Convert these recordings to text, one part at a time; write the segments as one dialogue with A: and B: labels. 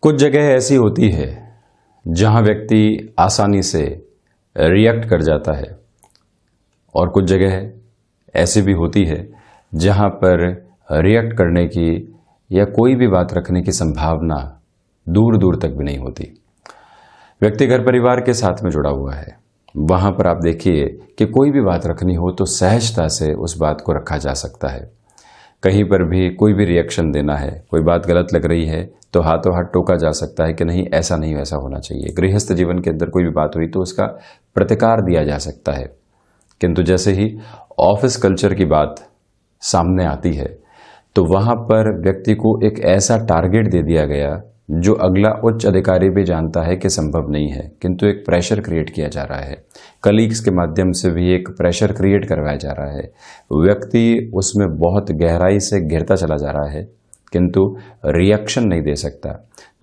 A: कुछ जगह ऐसी होती है जहां व्यक्ति आसानी से रिएक्ट कर जाता है और कुछ जगह ऐसी भी होती है जहां पर रिएक्ट करने की या कोई भी बात रखने की संभावना दूर दूर तक भी नहीं होती। व्यक्ति घर परिवार के साथ में जुड़ा हुआ है, वहां पर आप देखिए कि कोई भी बात रखनी हो तो सहजता से उस बात को रखा जा सकता है। कहीं पर भी कोई भी रिएक्शन देना है, कोई बात गलत लग रही है तो हाथों हाथ टोका जा सकता है कि नहीं, ऐसा नहीं, वैसा होना चाहिए। गृहस्थ जीवन के अंदर कोई भी बात हुई तो उसका प्रतिकार दिया जा सकता है। किंतु जैसे ही ऑफिस कल्चर की बात सामने आती है तो वहां पर व्यक्ति को एक ऐसा टारगेट दे दिया गया जो अगला उच्च अधिकारी भी जानता है कि संभव नहीं है, किंतु एक प्रेशर क्रिएट किया जा रहा है। कलीग्स के माध्यम से भी एक प्रेशर क्रिएट करवाया जा रहा है। व्यक्ति उसमें बहुत गहराई से गिरता चला जा रहा है किंतु रिएक्शन नहीं दे सकता।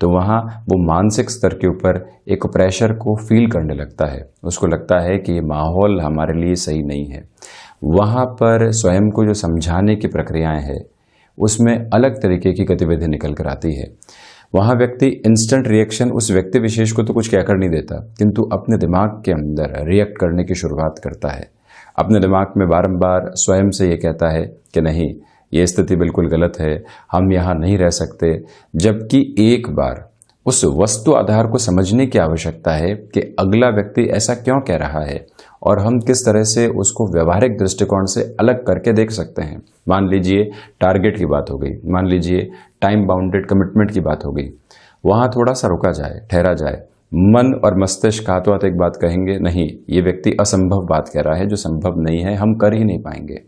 A: तो वहाँ वो मानसिक स्तर के ऊपर एक प्रेशर को फील करने लगता है। उसको लगता है कि ये माहौल हमारे लिए सही नहीं है। वहाँ पर स्वयं को जो समझाने की प्रक्रियाएं हैं उसमें अलग तरीके की गतिविधि निकल कर आती है। वहाँ व्यक्ति इंस्टेंट रिएक्शन उस व्यक्ति विशेष को तो कुछ कहकर नहीं देता, किंतु अपने दिमाग के अंदर रिएक्ट करने की शुरुआत करता है। अपने दिमाग में बारंबार स्वयं से ये कहता है कि नहीं, ये स्थिति बिल्कुल गलत है, हम यहाँ नहीं रह सकते। जबकि एक बार उस वस्तु आधार को समझने की आवश्यकता है कि अगला व्यक्ति ऐसा क्यों कह रहा है और हम किस तरह से उसको व्यवहारिक दृष्टिकोण से अलग करके देख सकते हैं। मान लीजिए टारगेट की बात हो गई, मान लीजिए टाइम बाउंडेड कमिटमेंट की बात हो गई, वहां थोड़ा सा रुका जाए, ठहरा जाए। मन और मस्तिष्क हाथों हाथ एक बात कहेंगे, नहीं, ये व्यक्ति असंभव बात कह रहा है, जो संभव नहीं है, हम कर ही नहीं पाएंगे।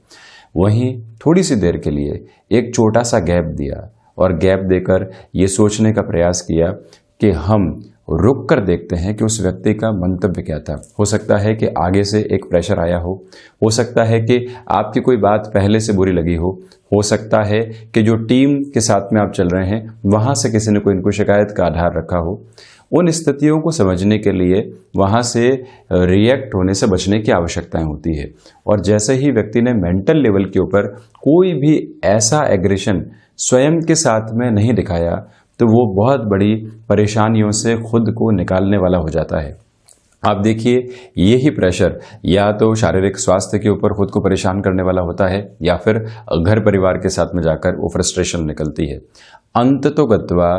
A: वहीं थोड़ी सी देर के लिए एक छोटा सा गैप दिया और गैप देकर ये सोचने का प्रयास किया कि हम रुक कर देखते हैं कि उस व्यक्ति का मंतव्य क्या था। हो सकता है कि आगे से एक प्रेशर आया हो सकता है कि आपकी कोई बात पहले से बुरी लगी हो सकता है कि जो टीम के साथ में आप चल रहे हैं वहां से किसी ने कोई इनको शिकायत का आधार रखा हो। उन स्थितियों को समझने के लिए वहां से रिएक्ट होने से बचने की आवश्यकताएं होती है। और जैसे ही व्यक्ति ने मेंटल लेवल के ऊपर कोई भी ऐसा एग्रेशन स्वयं के साथ में नहीं दिखाया तो वो बहुत बड़ी परेशानियों से खुद को निकालने वाला हो जाता है। आप देखिए, यही प्रेशर या तो शारीरिक स्वास्थ्य के ऊपर खुद को परेशान करने वाला होता है या फिर घर परिवार के साथ में जाकर वो फ्रस्ट्रेशन निकलती है। अंततोगत्वा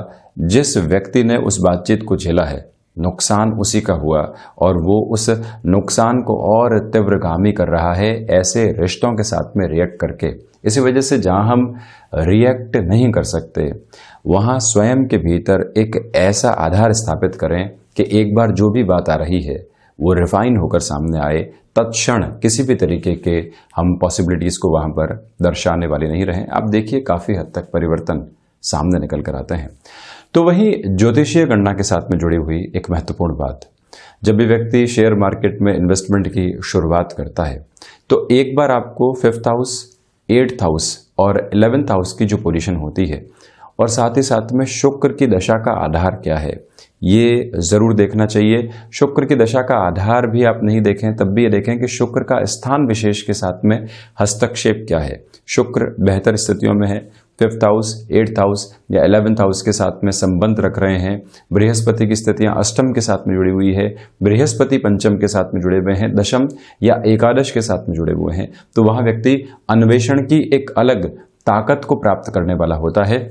A: जिस व्यक्ति ने उस बातचीत को झेला है, नुकसान उसी का हुआ और वो उस नुकसान को और तीव्रगामी कर रहा है ऐसे रिश्तों के साथ में रिएक्ट करके। इसी वजह से जहां हम रिएक्ट नहीं कर सकते वहां स्वयं के भीतर एक ऐसा आधार स्थापित करें कि एक बार जो भी बात आ रही है वो रिफाइन होकर सामने आए, तत्क्षण किसी भी तरीके के हम पॉसिबिलिटीज को वहां पर दर्शाने वाले नहीं रहें। आप देखिए काफी हद तक परिवर्तन सामने निकल कर आते हैं। तो वही ज्योतिषीय गणना के साथ में जुड़ी हुई एक महत्वपूर्ण बात, जब भी व्यक्ति शेयर मार्केट में इन्वेस्टमेंट की शुरुआत करता है तो एक बार आपको 5th हाउस, 8th हाउस और 11th हाउस की जो पोजीशन होती है और साथ ही साथ में शुक्र की दशा का आधार क्या है ये जरूर देखना चाहिए। शुक्र की दशा का आधार भी आप नहीं देखें तब भी ये देखें कि शुक्र का स्थान विशेष के साथ में हस्तक्षेप क्या है। शुक्र बेहतर स्थितियों में है, 5th हाउस, 8th हाउस या 11th हाउस के साथ में संबंध रख रहे हैं। बृहस्पति की स्थितियां अष्टम के साथ में जुड़ी हुई है, बृहस्पति पंचम के साथ में जुड़े हुए हैं, दशम या एकादश के साथ में जुड़े हुए हैं, तो वहां व्यक्ति अन्वेषण की एक अलग ताकत को प्राप्त करने वाला होता है।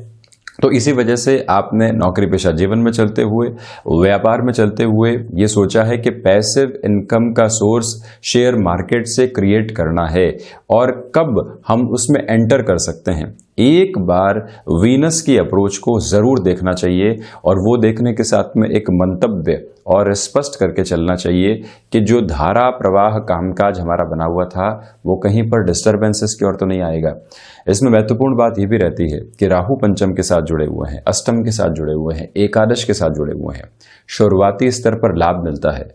A: तो इसी वजह से आपने नौकरी पेशा जीवन में चलते हुए, व्यापार में चलते हुए ये सोचा है कि पैसिव इनकम का सोर्स शेयर मार्केट से क्रिएट करना है और कब हम उसमें एंटर कर सकते हैं। एक बार वीनस की अप्रोच को जरूर देखना चाहिए और वो देखने के साथ में एक मंतव्य और स्पष्ट करके चलना चाहिए कि जो धारा प्रवाह कामकाज हमारा बना हुआ था वो कहीं पर डिस्टर्बेंसेस की ओर तो नहीं आएगा। इसमें महत्वपूर्ण बात ये भी रहती है कि राहु पंचम के साथ जुड़े हुए हैं, अष्टम के साथ जुड़े हुए हैं, एकादश के साथ जुड़े हुए हैं। शुरुआती स्तर पर लाभ मिलता है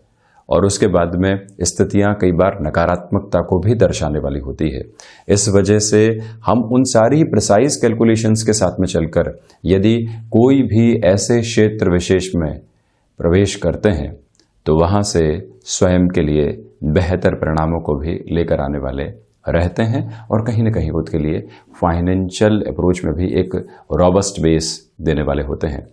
A: और उसके बाद में स्थितियां कई बार नकारात्मकता को भी दर्शाने वाली होती है। इस वजह से हम उन सारी प्रिसाइज कैलकुलेशंस के साथ में चलकर यदि कोई भी ऐसे क्षेत्र विशेष में प्रवेश करते हैं तो वहां से स्वयं के लिए बेहतर परिणामों को भी लेकर आने वाले रहते हैं और कहीं ना कहीं खुद के लिए फाइनेंशियल अप्रोच में भी एक रॉबस्ट बेस देने वाले होते हैं।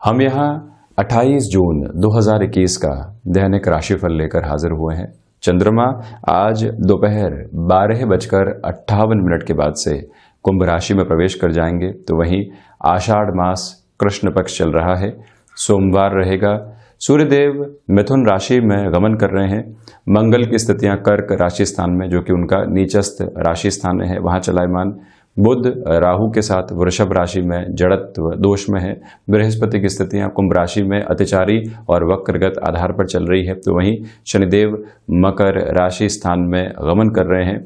A: हम यहाँ 28 जून 2021 का दैनिक राशिफल लेकर हाजिर हुए हैं। चंद्रमा आज दोपहर 12:58 के बाद से कुंभ राशि में प्रवेश कर जाएंगे। तो वहीं आषाढ़ मास कृष्ण पक्ष चल रहा है, सोमवार रहेगा। सूर्यदेव मिथुन राशि में गमन कर रहे हैं। मंगल की स्थितियां कर्क राशि स्थान में, जो कि उनका नीचस्थ राशि स्थान है, वहां चलायमान। बुध राहु के साथ वृषभ राशि में जड़त्व दोष में है। बृहस्पति की स्थितियां कुंभ राशि में अतिचारी और वक्रगत आधार पर चल रही है। तो वहीं शनिदेव मकर राशि स्थान में गमन कर रहे हैं।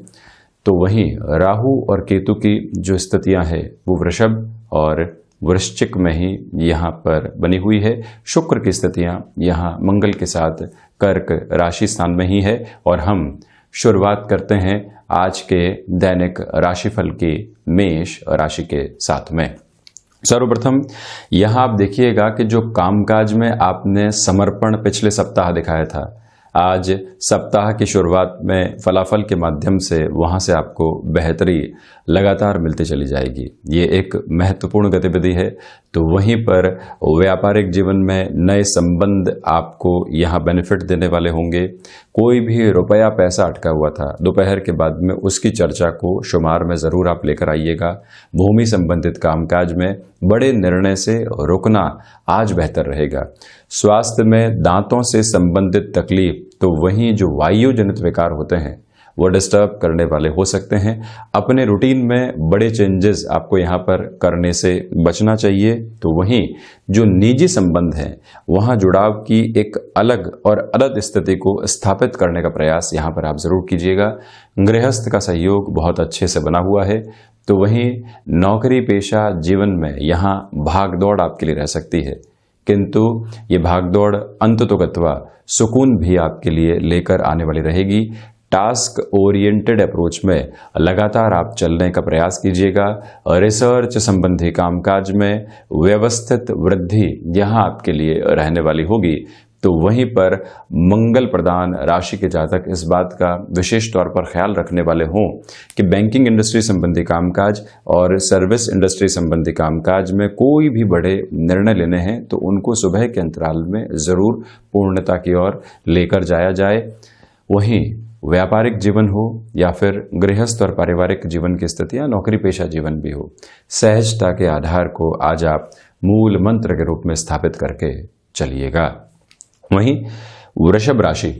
A: तो वहीं राहु और केतु की जो स्थितियां है वो वृषभ और वृश्चिक में ही यहाँ पर बनी हुई है। शुक्र की स्थितियां यहाँ मंगल के साथ कर्क राशि स्थान में ही है। और हम शुरुआत करते हैं आज के दैनिक राशिफल की मेष राशि के साथ में। सर्वप्रथम यहां आप देखिएगा कि जो कामकाज में आपने समर्पण पिछले सप्ताह दिखाया था, आज सप्ताह की शुरुआत में फलाफल के माध्यम से वहां से आपको बेहतरी लगातार मिलती चली जाएगी। ये एक महत्वपूर्ण गतिविधि है। तो वहीं पर व्यापारिक जीवन में नए संबंध आपको यहाँ बेनिफिट देने वाले होंगे। कोई भी रुपया पैसा अटका हुआ था, दोपहर के बाद में उसकी चर्चा को शुमार में ज़रूर आप लेकर आइएगा। भूमि संबंधित कामकाज में बड़े निर्णय से रुकना आज बेहतर रहेगा। स्वास्थ्य में दांतों से संबंधित तकलीफ, तो वहीं जो वायु जनित विकार होते हैं वो डिस्टर्ब करने वाले हो सकते हैं। अपने रूटीन में बड़े चेंजेस आपको यहाँ पर करने से बचना चाहिए। तो वहीं जो निजी संबंध हैं वहाँ जुड़ाव की एक अलग और अलग स्थिति को स्थापित करने का प्रयास यहाँ पर आप जरूर कीजिएगा। गृहस्थ का सहयोग बहुत अच्छे से बना हुआ है। तो वहीं नौकरी पेशा जीवन में यहाँ भाग दौड़ आपके लिए रह सकती है, किंतु ये भागदौड़ अंततोगत्वा सुकून भी आपके लिए लेकर आने वाली रहेगी। टास्क ओरिएंटेड अप्रोच में लगातार आप चलने का प्रयास कीजिएगा। रिसर्च संबंधी कामकाज में व्यवस्थित वृद्धि यहाँ आपके लिए रहने वाली होगी। तो वहीं पर मंगल प्रदान राशि के जातक इस बात का विशेष तौर पर ख्याल रखने वाले हों कि बैंकिंग इंडस्ट्री संबंधी कामकाज और सर्विस इंडस्ट्री संबंधी कामकाज में कोई भी बड़े निर्णय लेने हैं तो उनको सुबह के अंतराल में ज़रूर पूर्णता की ओर लेकर जाया जाए। वहीं व्यापारिक जीवन हो या फिर गृहस्थ और पारिवारिक जीवन की स्थितियां, नौकरी पेशा जीवन भी हो, सहजता के आधार को आज आप मूल मंत्र के रूप में स्थापित करके चलिएगा। वहीं वृषभ राशि,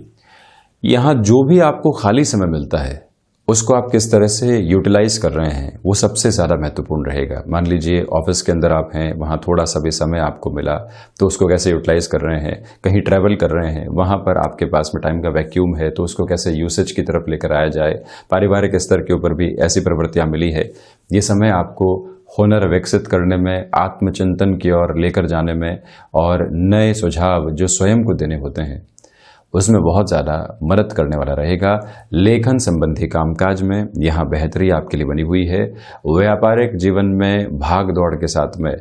A: यहाँ जो भी आपको खाली समय मिलता है उसको आप किस तरह से यूटिलाइज कर रहे हैं वो सबसे ज़्यादा महत्वपूर्ण रहेगा। मान लीजिए ऑफिस के अंदर आप हैं, वहाँ थोड़ा सा भी समय आपको मिला तो उसको कैसे यूटिलाइज कर रहे हैं। कहीं ट्रैवल कर रहे हैं, वहाँ पर आपके पास में टाइम का वैक्यूम है तो उसको कैसे यूसेज की तरफ लेकर आया जाए। पारिवारिक स्तर के ऊपर भी ऐसी प्रवृत्तियाँ मिली है। ये समय आपको हुनर विकसित करने में, आत्मचिंतन की ओर लेकर जाने में और नए सुझाव जो स्वयं को देने होते हैं उसमें बहुत ज़्यादा मदद करने वाला रहेगा। लेखन संबंधी कामकाज में यहाँ बेहतरी आपके लिए बनी हुई है। व्यापारिक जीवन में भाग दौड़ के साथ में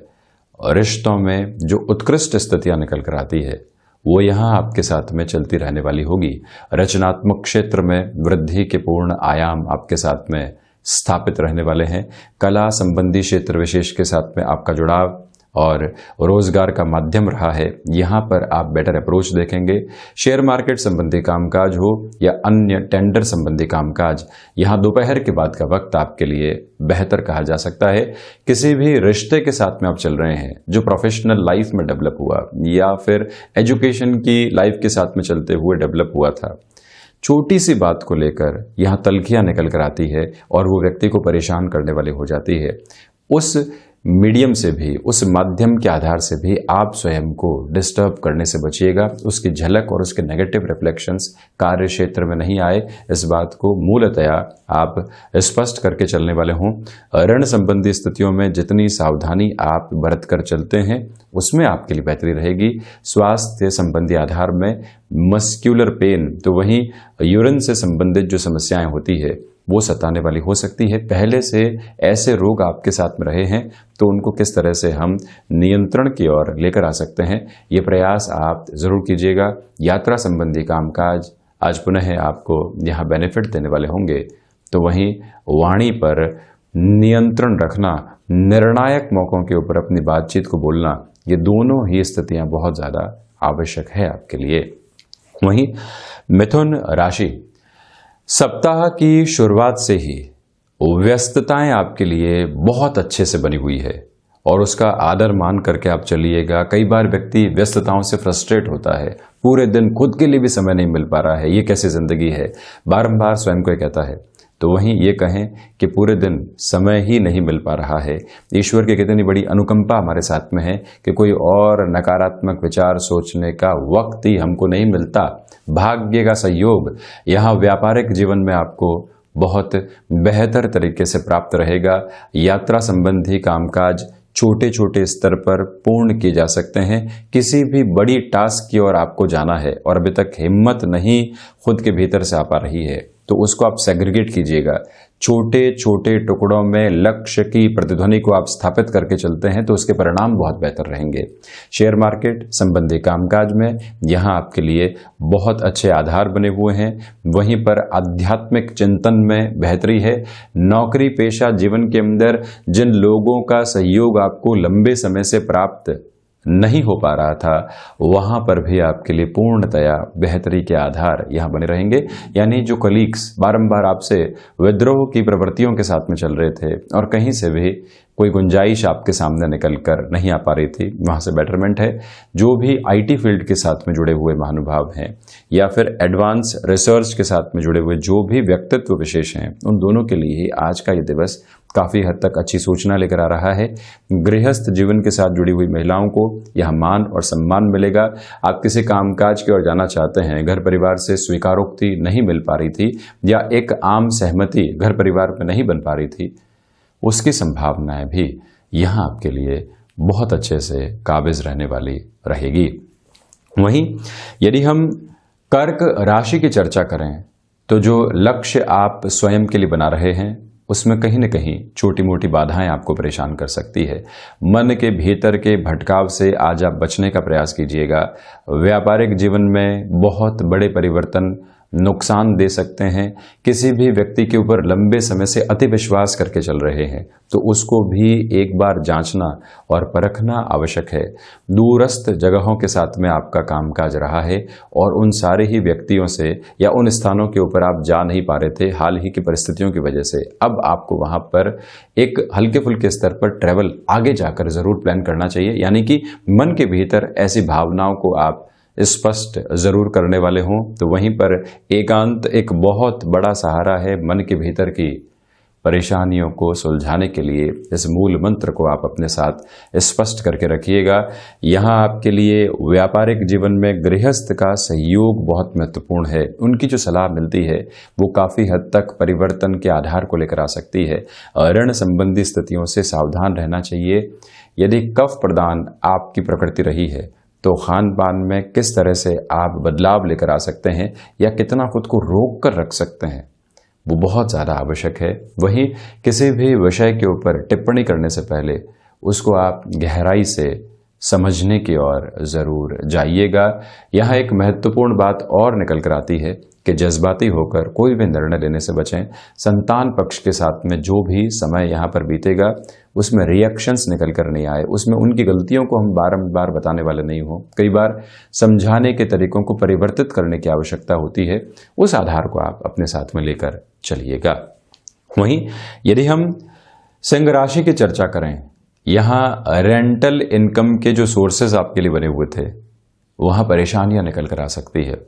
A: रिश्तों में जो उत्कृष्ट स्थितियाँ निकल कर आती है वो यहाँ आपके साथ में चलती रहने वाली होगी। रचनात्मक क्षेत्र में वृद्धि के पूर्ण आयाम आपके साथ में स्थापित रहने वाले हैं। कला संबंधी क्षेत्र विशेष के साथ में आपका जुड़ाव और रोजगार का माध्यम रहा है, यहाँ पर आप बेटर अप्रोच देखेंगे। शेयर मार्केट संबंधी कामकाज हो या अन्य टेंडर संबंधी कामकाज, यहाँ दोपहर के बाद का वक्त आपके लिए बेहतर कहा जा सकता है। किसी भी रिश्ते के साथ में आप चल रहे हैं जो प्रोफेशनल लाइफ में डेवलप हुआ या फिर एजुकेशन की लाइफ के साथ में चलते हुए डेवलप हुआ था, छोटी सी बात को लेकर यहाँ तल्खियाँ निकल कर आती है और वो व्यक्ति को परेशान करने वाली हो जाती है। उस मीडियम से भी, उस माध्यम के आधार से भी आप स्वयं को डिस्टर्ब करने से बचिएगा। उसकी झलक और उसके नेगेटिव रिफ्लेक्शंस कार्य क्षेत्र में नहीं आए, इस बात को मूलतया आप स्पष्ट करके चलने वाले हों। ऋण संबंधी स्थितियों में जितनी सावधानी आप बरत कर चलते हैं उसमें आपके लिए बेहतरी रहेगी। स्वास्थ्य संबंधी आधार में मस्क्यूलर पेन, तो वहीं यूरिन से संबंधित जो समस्याएं होती है वो सताने वाली हो सकती है। पहले से ऐसे रोग आपके साथ में रहे हैं तो उनको किस तरह से हम नियंत्रण की ओर लेकर आ सकते हैं, ये प्रयास आप जरूर कीजिएगा। यात्रा संबंधी कामकाज आज पुनः आपको यहाँ बेनिफिट देने वाले होंगे। तो वहीं वाणी पर नियंत्रण रखना, निर्णायक मौकों के ऊपर अपनी बातचीत को बोलना, ये दोनों ही स्थितियां बहुत ज़्यादा आवश्यक है आपके लिए। वहीं मिथुन राशि, सप्ताह की शुरुआत से ही व्यस्तताएं आपके लिए बहुत अच्छे से बनी हुई है और उसका आदर मान करके आप चलिएगा। कई बार व्यक्ति व्यस्तताओं से फ्रस्ट्रेट होता है, पूरे दिन खुद के लिए भी समय नहीं मिल पा रहा है, ये कैसी जिंदगी है, बारंबार स्वयं को कहता है। तो वहीं ये कहें कि पूरे दिन समय ही नहीं मिल पा रहा है, ईश्वर की कितनी बड़ी अनुकंपा हमारे साथ में है कि कोई और नकारात्मक विचार सोचने का वक्त ही हमको नहीं मिलता। भाग्य का सहयोग यहाँ व्यापारिक जीवन में आपको बहुत बेहतर तरीके से प्राप्त रहेगा। यात्रा संबंधी कामकाज छोटे छोटे स्तर पर पूर्ण किए जा सकते हैं। किसी भी बड़ी टास्क की ओर आपको जाना है और अभी तक हिम्मत नहीं खुद के भीतर से आ पा रही है, तो उसको आप सेग्रीगेट कीजिएगा। छोटे छोटे टुकड़ों में लक्ष्य की प्रतिध्वनि को आप स्थापित करके चलते हैं तो उसके परिणाम बहुत बेहतर रहेंगे। शेयर मार्केट संबंधी कामकाज में यहाँ आपके लिए बहुत अच्छे आधार बने हुए हैं। वहीं पर आध्यात्मिक चिंतन में बेहतरी है। नौकरी पेशा जीवन के अंदर जिन लोगों का सहयोग आपको लंबे समय से प्राप्त नहीं हो पा रहा था, वहां पर भी आपके लिए पूर्णतया बेहतरी के आधार यहां बने रहेंगे। यानी जो कलीग्स बारंबार आपसे विद्रोह की प्रवृत्तियों के साथ में चल रहे थे और कहीं से भी कोई गुंजाइश आपके सामने निकल कर नहीं आ पा रही थी, वहां से बेटरमेंट है। जो भी आईटी फील्ड के साथ में जुड़े हुए महानुभाव हैं या फिर एडवांस रिसर्च के साथ में जुड़े हुए जो भी व्यक्तित्व विशेष हैं, उन दोनों के लिए ही आज का ये दिवस काफी हद तक अच्छी सूचना लेकर आ रहा है। गृहस्थ जीवन के साथ जुड़ी हुई महिलाओं को यह मान और सम्मान मिलेगा। आप किसी कामकाज की ओर जाना चाहते हैं, घर परिवार से स्वीकारोक्ति नहीं मिल पा रही थी या एक आम सहमति घर परिवार में नहीं बन पा रही थी, उसकी संभावनाएं भी यहां आपके लिए बहुत अच्छे से काबिज रहने वाली रहेगी। वहीं यदि हम कर्क राशि की चर्चा करें तो जो लक्ष्य आप स्वयं के लिए बना रहे हैं उसमें कहीं न कहीं छोटी मोटी बाधाएं आपको परेशान कर सकती है। मन के भीतर के भटकाव से आज आप बचने का प्रयास कीजिएगा। व्यापारिक जीवन में बहुत बड़े परिवर्तन नुकसान दे सकते हैं। किसी भी व्यक्ति के ऊपर लंबे समय से अति विश्वास करके चल रहे हैं तो उसको भी एक बार जांचना और परखना आवश्यक है। दूरस्थ जगहों के साथ में आपका कामकाज रहा है और उन सारे ही व्यक्तियों से या उन स्थानों के ऊपर आप जा नहीं पा रहे थे हाल ही की परिस्थितियों की वजह से। अब आपको वहां पर एक हल्के फुल्के स्तर पर ट्रैवल आगे जाकर जरूर प्लान करना चाहिए। यानी कि मन के भीतर ऐसी भावनाओं को आप स्पष्ट जरूर करने वाले हों। तो वहीं पर एकांत एक बहुत बड़ा सहारा है। मन के भीतर की परेशानियों को सुलझाने के लिए इस मूल मंत्र को आप अपने साथ स्पष्ट करके रखिएगा। यहाँ आपके लिए व्यापारिक जीवन में गृहस्थ का सहयोग बहुत महत्वपूर्ण है। उनकी जो सलाह मिलती है वो काफ़ी हद तक परिवर्तन के आधार को लेकर आ सकती है। ऋण संबंधी स्थितियों से सावधान रहना चाहिए। यदि कफ प्रदान आपकी प्रकृति रही है तो खान पान में किस तरह से आप बदलाव लेकर आ सकते हैं या कितना खुद को रोक कर रख सकते हैं, वो बहुत ज़्यादा आवश्यक है। वहीं किसी भी विषय के ऊपर टिप्पणी करने से पहले उसको आप गहराई से समझने की ओर ज़रूर जाइएगा। यहाँ एक महत्वपूर्ण बात और निकल कर आती है कि जज्बाती होकर कोई भी निर्णय लेने से बचें। संतान पक्ष के साथ में जो भी समय यहाँ पर बीतेगा उसमें रिएक्शंस निकल कर नहीं आए, उसमें उनकी गलतियों को हम बारंबार बताने वाले नहीं हो। कई बार समझाने के तरीकों को परिवर्तित करने की आवश्यकता होती है, उस आधार को आप अपने साथ में लेकर चलिएगा। वहीं यदि हम सिंह राशि की चर्चा करें, यहाँ रेंटल इनकम के जो सोर्सेज आपके लिए बने हुए थे वहाँ परेशानियां निकल कर आ सकती है,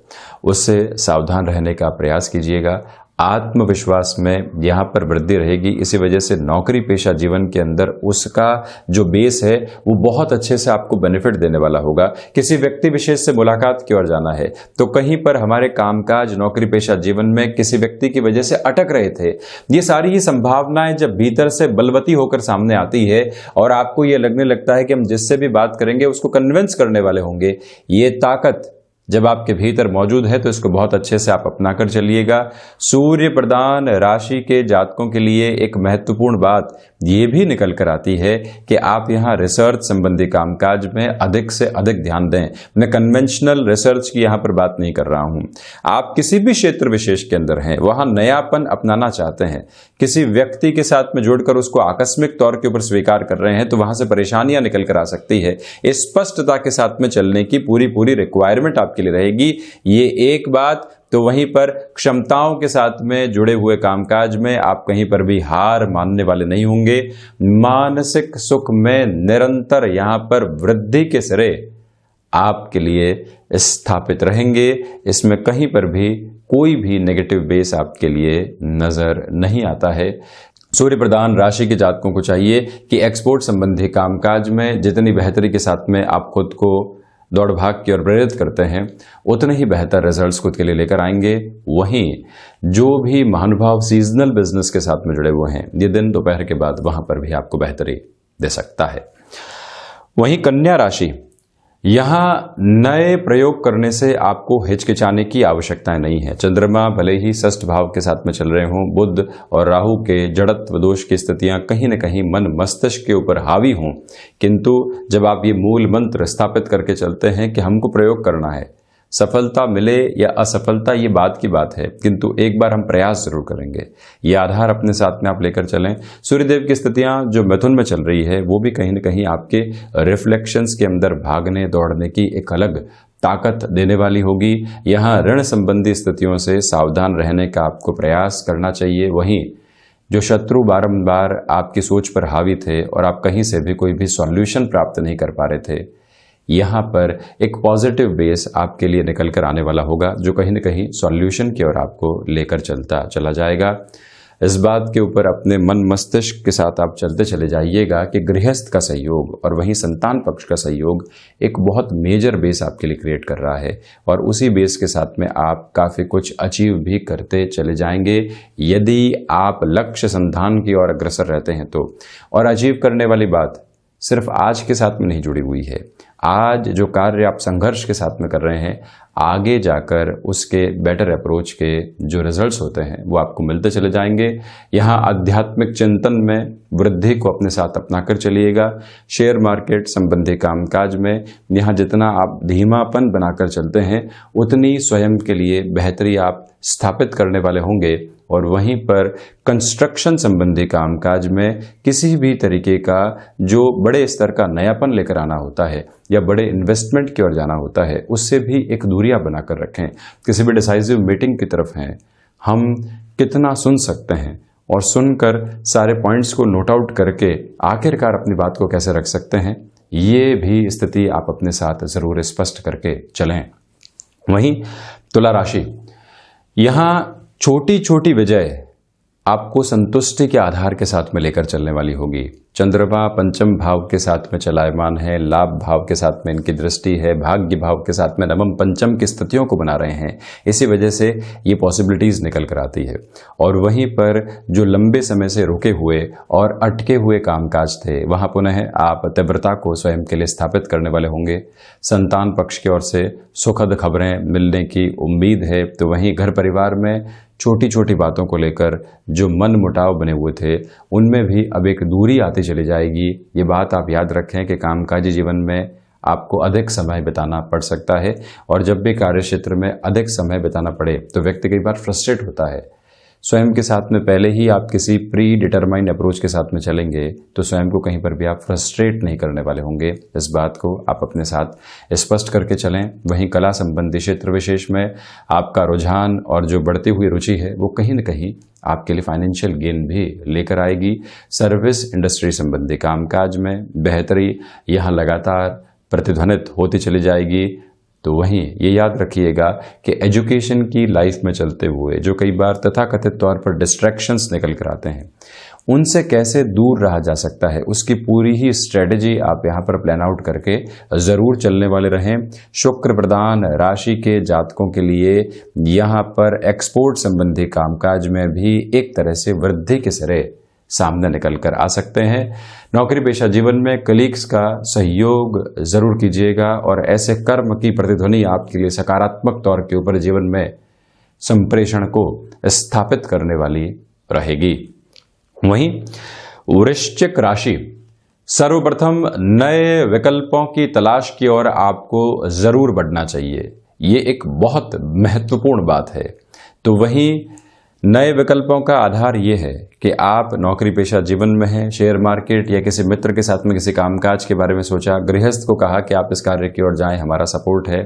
A: उससे सावधान रहने का प्रयास कीजिएगा। आत्मविश्वास में यहाँ पर वृद्धि रहेगी। इसी वजह से नौकरी पेशा जीवन के अंदर उसका जो बेस है वो बहुत अच्छे से आपको बेनिफिट देने वाला होगा। किसी व्यक्ति विशेष से मुलाकात की ओर जाना है तो कहीं पर हमारे कामकाज नौकरी पेशा जीवन में किसी व्यक्ति की वजह से अटक रहे थे, ये सारी ही संभावनाएं जब भीतर से बलवती होकर सामने आती है और आपको ये लगने लगता है कि हम जिससे भी बात करेंगे उसको कन्विंस करने वाले होंगे, ये ताकत जब आपके भीतर मौजूद है तो इसको बहुत अच्छे से आप अपना कर चलिएगा। सूर्य प्रधान राशि के जातकों के लिए एक महत्वपूर्ण बात ये भी निकल कर आती है कि आप यहाँ रिसर्च संबंधी कामकाज में अधिक से अधिक ध्यान दें। मैं कन्वेंशनल रिसर्च की यहाँ पर बात नहीं कर रहा हूँ। आप किसी भी क्षेत्र विशेष के अंदर हैं, वहां नयापन अपनाना चाहते हैं, किसी व्यक्ति के साथ में जुड़कर उसको आकस्मिक तौर के ऊपर स्वीकार कर रहे हैं, तो वहां से परेशानियां निकल कर आ सकती है। स्पष्टता के साथ में चलने की पूरी रिक्वायरमेंट आपके लिए रहेगी, ये एक बात। तो वहीं पर क्षमताओं के साथ में जुड़े हुए कामकाज में आप कहीं पर भी हार मानने वाले नहीं होंगे। मानसिक सुख में निरंतर यहां पर वृद्धि के सिरे आपके लिए स्थापित रहेंगे। इसमें कहीं पर भी कोई भी नेगेटिव बेस आपके लिए नजर नहीं आता है। सूर्य प्रधान राशि के जातकों को चाहिए कि एक्सपोर्ट संबंधी कामकाज में जितनी बेहतरी के साथ में आप खुद को दौड़ भाग की ओर प्रेरित करते हैं, उतने ही बेहतर रिजल्ट्स खुद के लिए लेकर आएंगे। वहीं जो भी महानुभाव सीजनल बिजनेस के साथ में जुड़े हुए हैं, ये दिन दोपहर के बाद वहां पर भी आपको बेहतरी दे सकता है। वहीं कन्या राशि, यहां नए प्रयोग करने से आपको हिचकिचाने की आवश्यकता नहीं है। चंद्रमा भले ही षष्ठ भाव के साथ में चल रहे हों, बुध और राहु के जड़त्व दोष की स्थितियां कहीं न कहीं मन मस्तिष्क के ऊपर हावी हों, किंतु जब आप ये मूल मंत्र स्थापित करके चलते हैं कि हमको प्रयोग करना है, सफलता मिले या असफलता ये बात की बात है, किंतु एक बार हम प्रयास जरूर करेंगे। ये आधार अपने साथ में आप लेकर चलें। सूर्यदेव की स्थितियां जो मिथुन में चल रही है, वो भी कहीं न कहीं आपके रिफ्लेक्शंस के अंदर भागने दौड़ने की एक अलग ताकत देने वाली होगी। यहाँ ऋण संबंधी स्थितियों से सावधान रहने का आपको प्रयास करना चाहिए। वहीं जो शत्रु बारंबार आपकी सोच पर हावी थे और आप कहीं से भी कोई भी सॉल्यूशन प्राप्त नहीं कर पा रहे थे, यहाँ पर एक पॉजिटिव बेस आपके लिए निकल कर आने वाला होगा, जो कहीं न कहीं सॉल्यूशन की ओर आपको लेकर चलता चला जाएगा। इस बात के ऊपर अपने मन मस्तिष्क के साथ आप चलते चले जाइएगा कि गृहस्थ का सहयोग और वहीं संतान पक्ष का सहयोग एक बहुत मेजर बेस आपके लिए क्रिएट कर रहा है, और उसी बेस के साथ में आप काफ़ी कुछ अचीव भी करते चले जाएंगे यदि आप लक्ष्य संधान की ओर अग्रसर रहते हैं तो। और अचीव करने वाली बात सिर्फ आज के साथ में नहीं जुड़ी हुई है। आज जो कार्य आप संघर्ष के साथ में कर रहे हैं, आगे जाकर उसके बेटर अप्रोच के जो रिजल्ट्स होते हैं वो आपको मिलते चले जाएंगे। यहाँ आध्यात्मिक चिंतन में वृद्धि को अपने साथ अपना कर चलिएगा। शेयर मार्केट संबंधी कामकाज में यहाँ जितना आप धीमापन बनाकर चलते हैं, उतनी स्वयं के लिए बेहतरी आप स्थापित करने वाले होंगे। और वहीं पर कंस्ट्रक्शन संबंधी कामकाज में किसी भी तरीके का जो बड़े स्तर का नयापन लेकर आना होता है या बड़े इन्वेस्टमेंट की ओर जाना होता है, उससे भी एक दूरियां बनाकर रखें। किसी भी डिसाइसिव मीटिंग की तरफ हैं, हम कितना सुन सकते हैं और सुनकर सारे पॉइंट्स को नोट आउट करके आखिरकार अपनी बात को कैसे रख सकते हैं, ये भी स्थिति आप अपने साथ जरूर स्पष्ट करके चलें। वहीं तुला राशि, यहाँ छोटी छोटी विजय आपको संतुष्टि के आधार के साथ में लेकर चलने वाली होगी। चंद्रमा पंचम भाव के साथ में चलायमान है, लाभ भाव के साथ में इनकी दृष्टि है, भाग्य भाव के साथ में नवम पंचम की स्थितियों को बना रहे हैं। इसी वजह से ये पॉसिबिलिटीज निकल कर आती है। और वहीं पर जो लंबे समय से रुके हुए और अटके हुए कामकाज थे, वहां पुनः आप तीव्रता को स्वयं के लिए स्थापित करने वाले होंगे। संतान पक्ष की ओर से सुखद खबरें मिलने की उम्मीद है। तो वहीं घर परिवार में छोटी छोटी बातों को लेकर जो मन मुटाव बने हुए थे, उनमें भी अब एक दूरी आती चली जाएगी। ये बात आप याद रखें कि कामकाजी जीवन में आपको अधिक समय बिताना पड़ सकता है, और जब भी कार्य क्षेत्र में अधिक समय बिताना पड़े तो व्यक्ति कई बार फ्रस्ट्रेट होता है। स्वयं के साथ में पहले ही आप किसी प्री डिटरमाइंड अप्रोच के साथ में चलेंगे तो स्वयं को कहीं पर भी आप फ्रस्ट्रेट नहीं करने वाले होंगे। इस बात को आप अपने साथ स्पष्ट करके चलें। वहीं कला संबंधी क्षेत्र विशेष में आपका रुझान और जो बढ़ती हुई रुचि है, वो कहीं न कहीं आपके लिए फाइनेंशियल गेन भी लेकर आएगी। सर्विस इंडस्ट्री संबंधी कामकाज में बेहतरी यहाँ लगातार प्रतिध्वनित होती चली जाएगी। तो वहीं ये याद रखिएगा कि एजुकेशन की लाइफ में चलते हुए जो कई बार तथाकथित तौर पर डिस्ट्रैक्शंस निकल कर आते हैं, उनसे कैसे दूर रहा जा सकता है, उसकी पूरी ही स्ट्रेटजी आप यहाँ पर प्लान आउट करके जरूर चलने वाले रहें। शुक्र प्रधान राशि के जातकों के लिए यहाँ पर एक्सपोर्ट संबंधी कामकाज में भी एक तरह से वृद्धि के सिरे सामने निकल कर आ सकते हैं। नौकरी पेशा जीवन में कलीग्स का सहयोग जरूर कीजिएगा और ऐसे कर्म की प्रतिध्वनि आपके लिए सकारात्मक तौर के ऊपर जीवन में संप्रेषण को स्थापित करने वाली रहेगी। वहीं वृश्चिक राशि, सर्वप्रथम नए विकल्पों की तलाश की ओर आपको जरूर बढ़ना चाहिए। ये एक बहुत महत्वपूर्ण बात है। तो वहीं नए विकल्पों का आधार ये है कि आप नौकरी पेशा जीवन में हैं, शेयर मार्केट या किसी मित्र के साथ में किसी कामकाज के बारे में सोचा, गृहस्थ को कहा कि आप इस कार्य की ओर जाएं, हमारा सपोर्ट है।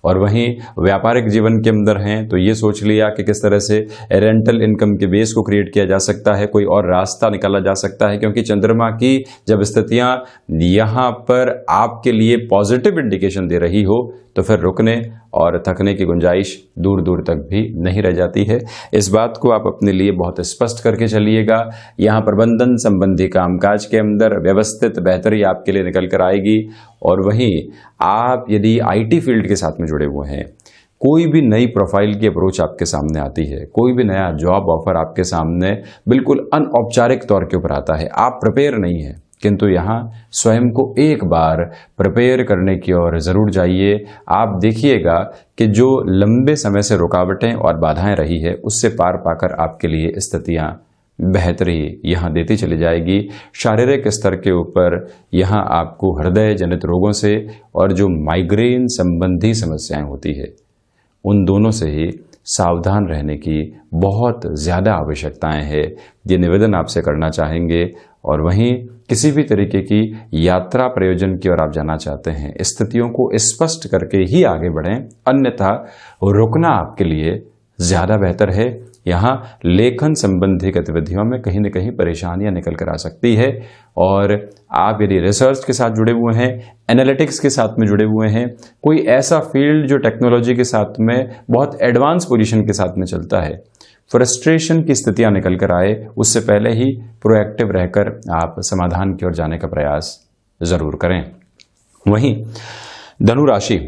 A: और वहीं व्यापारिक जीवन के अंदर हैं तो ये सोच लिया कि किस तरह से रेंटल इनकम के बेस को क्रिएट किया जा सकता है, कोई और रास्ता निकाला जा सकता है, क्योंकि चंद्रमा की जब स्थितियां यहां पर आपके लिए पॉजिटिव इंडिकेशन दे रही हो तो फिर रुकने और थकने की गुंजाइश दूर दूर तक भी नहीं रह जाती है। इस बात को आप अपने लिए बहुत स्पष्ट करके चलिएगा। यहाँ प्रबंधन संबंधी कामकाज के अंदर व्यवस्थित बेहतरी आपके लिए निकल कर आएगी। और वहीं आप यदि आईटी फील्ड के साथ में जुड़े हुए हैं, कोई भी नई प्रोफाइल की अप्रोच आपके सामने आती है, कोई भी नया जॉब ऑफर आपके सामने बिल्कुल अनौपचारिक तौर के ऊपर आता है, आप प्रिपेयर नहीं हैं, किंतु यहाँ स्वयं को एक बार प्रिपेयर करने की ओर जरूर जाइए। आप देखिएगा कि जो लंबे समय से रुकावटें और बाधाएं रही है उससे पार पाकर आपके लिए स्थितियां बेहतरी यहाँ देती चली जाएगी। शारीरिक स्तर के ऊपर यहाँ आपको हृदय जनित रोगों से और जो माइग्रेन संबंधी समस्याएं होती है उन दोनों से ही सावधान रहने की बहुत ज़्यादा आवश्यकताएं हैं। ये निवेदन आपसे करना चाहेंगे। और वहीं किसी भी तरीके की यात्रा प्रयोजन की ओर आप जाना चाहते हैं, स्थितियों को स्पष्ट करके ही आगे बढ़ें, अन्यथा रुकना आपके लिए ज़्यादा बेहतर है। यहाँ लेखन संबंधी गतिविधियों में कहीं न कहीं परेशानियां निकल कर आ सकती है। और आप यदि रिसर्च के साथ जुड़े हुए हैं, एनालिटिक्स के साथ में जुड़े हुए हैं, कोई ऐसा फील्ड जो टेक्नोलॉजी के साथ में बहुत एडवांस पोजीशन के साथ में चलता है, फ्रस्ट्रेशन की स्थितियां निकल कर आए उससे पहले ही प्रोएक्टिव रहकर आप समाधान की ओर जाने का प्रयास जरूर करें। वहीं धनु राशि,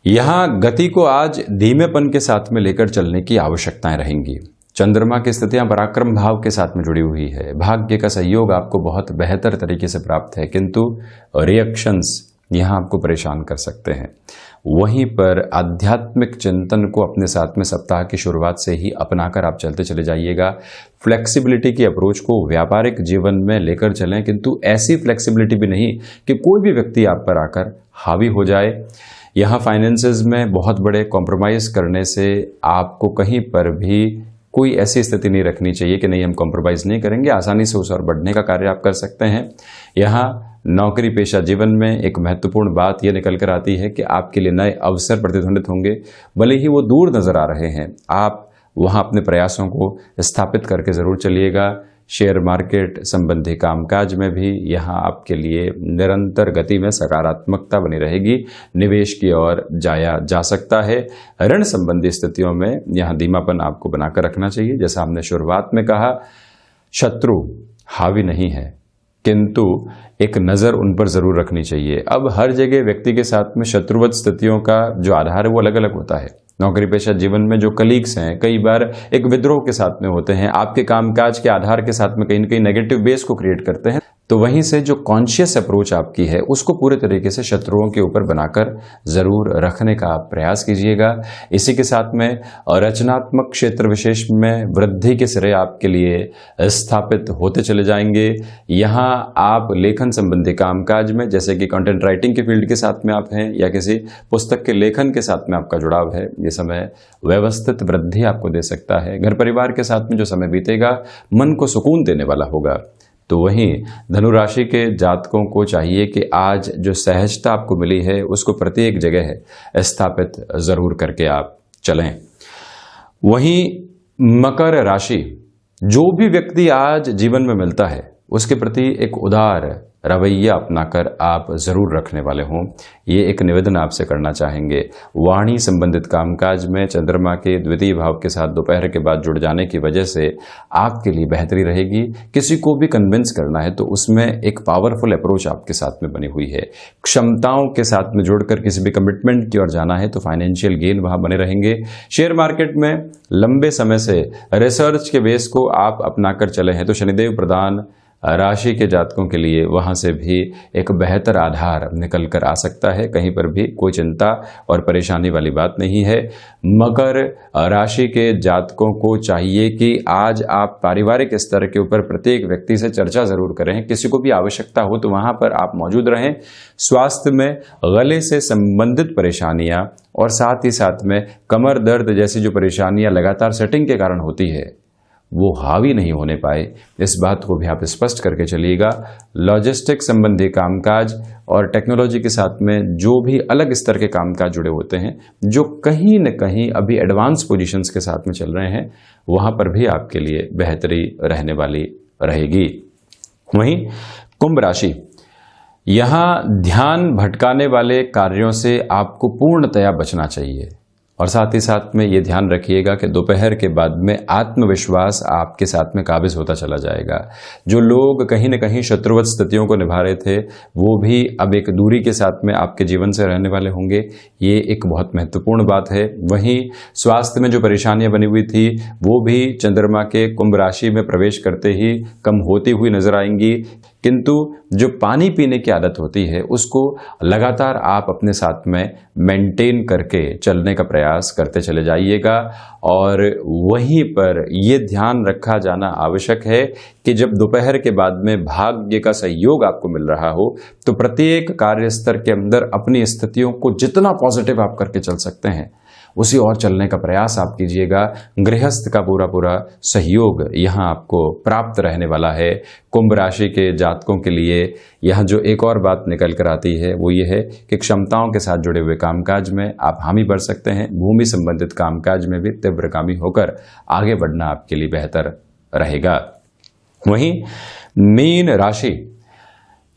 A: यहां गति को आज धीमेपन के साथ में लेकर चलने की आवश्यकताएं रहेंगी। चंद्रमा की स्थितियां पराक्रम भाव के साथ में जुड़ी हुई है। भाग्य का सहयोग आपको बहुत बेहतर तरीके से प्राप्त है, किंतु रिएक्शंस यहां आपको परेशान कर सकते हैं। वहीं पर आध्यात्मिक चिंतन को अपने साथ में सप्ताह की शुरुआत से ही अपनाकर आप चलते चले जाइएगा। फ्लेक्सिबिलिटी की अप्रोच को व्यापारिक जीवन में लेकर चलें, किंतु ऐसी फ्लेक्सिबिलिटी भी नहीं कि कोई भी व्यक्ति आप पर आकर हावी हो जाए। यहाँ फाइनेंसेस में बहुत बड़े कॉम्प्रोमाइज़ करने से आपको कहीं पर भी कोई ऐसी स्थिति नहीं रखनी चाहिए कि नहीं हम कॉम्प्रोमाइज़ नहीं करेंगे, आसानी से उस ओर बढ़ने का कार्य आप कर सकते हैं। यहाँ नौकरी पेशा जीवन में एक महत्वपूर्ण बात यह निकल कर आती है कि आपके लिए नए अवसर प्रतिध्वनित होंगे, भले ही वो दूर नजर आ रहे हैं, आप वहाँ अपने प्रयासों को स्थापित करके ज़रूर चलिएगा। शेयर मार्केट संबंधी कामकाज में भी यहाँ आपके लिए निरंतर गति में सकारात्मकता बनी रहेगी, निवेश की ओर जाया जा सकता है। ऋण संबंधी स्थितियों में यहाँ धीमापन आपको बनाकर रखना चाहिए। जैसा हमने शुरुआत में कहा, शत्रु हावी नहीं है, किंतु एक नज़र उन पर ज़रूर रखनी चाहिए। अब हर जगह व्यक्ति के साथ में शत्रुवत स्थितियों का जो आधार है वो अलग अलग होता है। नौकरी पेशा जीवन में जो कलीग्स हैं कई बार एक विद्रोह के साथ में होते हैं, आपके कामकाज के आधार के साथ में कहीं न कहीं नेगेटिव बेस को क्रिएट करते हैं। तो वहीं से जो कॉन्शियस अप्रोच आपकी है उसको पूरे तरीके से शत्रुओं के ऊपर बनाकर जरूर रखने का आप प्रयास कीजिएगा। इसी के साथ में रचनात्मक क्षेत्र विशेष में वृद्धि के सिरे आपके लिए स्थापित होते चले जाएंगे। यहाँ आप लेखन संबंधी कामकाज में, जैसे कि कंटेंट राइटिंग के फील्ड के साथ में आप हैं या किसी पुस्तक के लेखन के साथ में आपका जुड़ाव है, ये समय व्यवस्थित वृद्धि आपको दे सकता है। घर परिवार के साथ में जो समय बीतेगा मन को सुकून देने वाला होगा। तो वहीं धनु राशि के जातकों को चाहिए कि आज जो सहजता आपको मिली है उसको प्रत्येक जगह स्थापित जरूर करके आप चलें। वहीं मकर राशि, जो भी व्यक्ति आज जीवन में मिलता है उसके प्रति एक उदार रवैया अपनाकर आप जरूर रखने वाले हों। ये एक निवेदन आपसे करना चाहेंगे। वाणी संबंधित कामकाज में चंद्रमा के द्वितीय भाव के साथ दोपहर के बाद जुड़ जाने की वजह से आपके लिए बेहतरी रहेगी। किसी को भी कन्विंस करना है तो उसमें एक पावरफुल अप्रोच आपके साथ में बनी हुई है। क्षमताओं के साथ में जुड़कर किसी भी कमिटमेंट की ओर जाना है तो फाइनेंशियल गेन वहां बने रहेंगे। शेयर मार्केट में लंबे समय से रिसर्च के बेस को आप अपनाकर चले हैं तो शनिदेव प्रधान राशि के जातकों के लिए वहां से भी एक बेहतर आधार निकल कर आ सकता है। कहीं पर भी कोई चिंता और परेशानी वाली बात नहीं है। मकर राशि के जातकों को चाहिए कि आज आप पारिवारिक स्तर के ऊपर प्रत्येक व्यक्ति से चर्चा जरूर करें। किसी को भी आवश्यकता हो तो वहां पर आप मौजूद रहें। स्वास्थ्य में गले से संबंधित परेशानियां और साथ ही साथ में कमर दर्द जैसी जो परेशानियां लगातार सेटिंग के कारण होती है वो हावी नहीं होने पाए, इस बात को भी आप स्पष्ट करके चलिएगा। लॉजिस्टिक संबंधी कामकाज और टेक्नोलॉजी के साथ में जो भी अलग स्तर के कामकाज जुड़े होते हैं, जो कहीं न कहीं अभी एडवांस पोजीशंस के साथ में चल रहे हैं, वहां पर भी आपके लिए बेहतरी रहने वाली रहेगी। वहीं कुंभ राशि, यहां ध्यान भटकाने वाले कार्यों से आपको पूर्णतया बचना चाहिए और साथ ही साथ में ये ध्यान रखिएगा कि दोपहर के बाद में आत्मविश्वास आपके साथ में काबिज होता चला जाएगा। जो लोग कहीं न कहीं शत्रुवत स्थितियों को निभा रहे थे वो भी अब एक दूरी के साथ में आपके जीवन से रहने वाले होंगे। ये एक बहुत महत्वपूर्ण बात है। वहीं स्वास्थ्य में जो परेशानियां बनी हुई थी वो भी चंद्रमा के कुंभ राशि में प्रवेश करते ही कम होती हुई नजर आएंगी। किंतु जो पानी पीने की आदत होती है उसको लगातार आप अपने साथ में मेंटेन करके चलने का प्रयास करते चले जाइएगा। और वहीं पर ये ध्यान रखा जाना आवश्यक है कि जब दोपहर के बाद में भाग्य का सहयोग आपको मिल रहा हो तो प्रत्येक कार्य स्तर के अंदर अपनी स्थितियों को जितना पॉजिटिव आप करके चल सकते हैं उसी और चलने का प्रयास आप कीजिएगा। गृहस्थ का पूरा सहयोग यहाँ आपको प्राप्त रहने वाला है। कुंभ राशि के जातकों के लिए यहाँ जो एक और बात निकल कर आती है वो ये है कि क्षमताओं के साथ जुड़े हुए कामकाज में आप हामी भर सकते हैं। भूमि संबंधित कामकाज में भी तीव्रगामी होकर आगे बढ़ना आपके लिए बेहतर रहेगा। वहीं मीन राशि,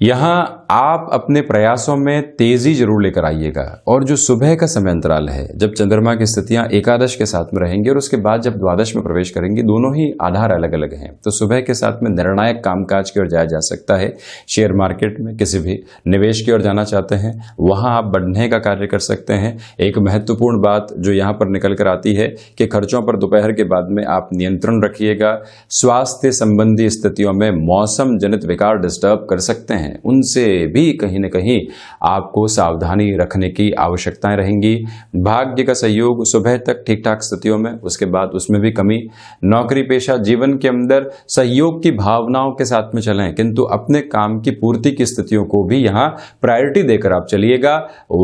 A: यहां आप अपने प्रयासों में तेजी जरूर लेकर आइएगा और जो सुबह का समय अंतराल है जब चंद्रमा की स्थितियां एकादश के साथ में रहेंगी और उसके बाद जब द्वादश में प्रवेश करेंगी, दोनों ही आधार अलग अलग हैं, तो सुबह के साथ में निर्णायक कामकाज की ओर जाया जा सकता है। शेयर मार्केट में किसी भी निवेश की ओर जाना चाहते हैं वहां आप बढ़ने का कार्य कर सकते हैं। एक महत्वपूर्ण बात जो यहाँ पर निकल कर आती है कि खर्चों पर दोपहर के बाद में आप नियंत्रण रखिएगा। स्वास्थ्य संबंधी स्थितियों में मौसम जनित विकार डिस्टर्ब कर सकते हैं, उनसे भी कहीं न कहीं आपको सावधानी रखने की आवश्यकताएं रहेंगी। भाग्य का सहयोग सुबह तक ठीक ठाक स्थितियों में, उसके बाद उसमें भी कमी। नौकरी पेशा जीवन के अंदर सहयोग की भावनाओं के साथ में चलें किंतु अपने काम की पूर्ति की स्थितियों को भी यहाँ प्रायोरिटी देकर आप चलिएगा।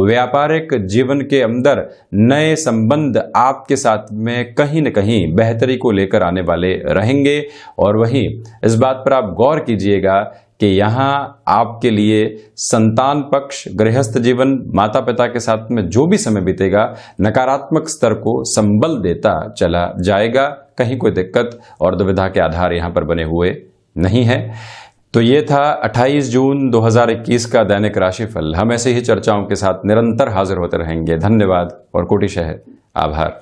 A: व्यापारिक जीवन के अंदर नए संबंध आपके साथ में कहीं न कहीं बेहतरी को लेकर आने वाले रहेंगे। और वहीं इस बात पर आप गौर कीजिएगा कि यहाँ आपके लिए संतान पक्ष, गृहस्थ जीवन, माता पिता के साथ में जो भी समय बीतेगा नकारात्मक स्तर को संबल देता चला जाएगा। कहीं कोई दिक्कत और दुविधा के आधार यहाँ पर बने हुए नहीं है। तो ये था 28 जून 2021 का दैनिक राशिफल। हम ऐसे ही चर्चाओं के साथ निरंतर हाजिर होते रहेंगे। धन्यवाद और कोटिशः आभार।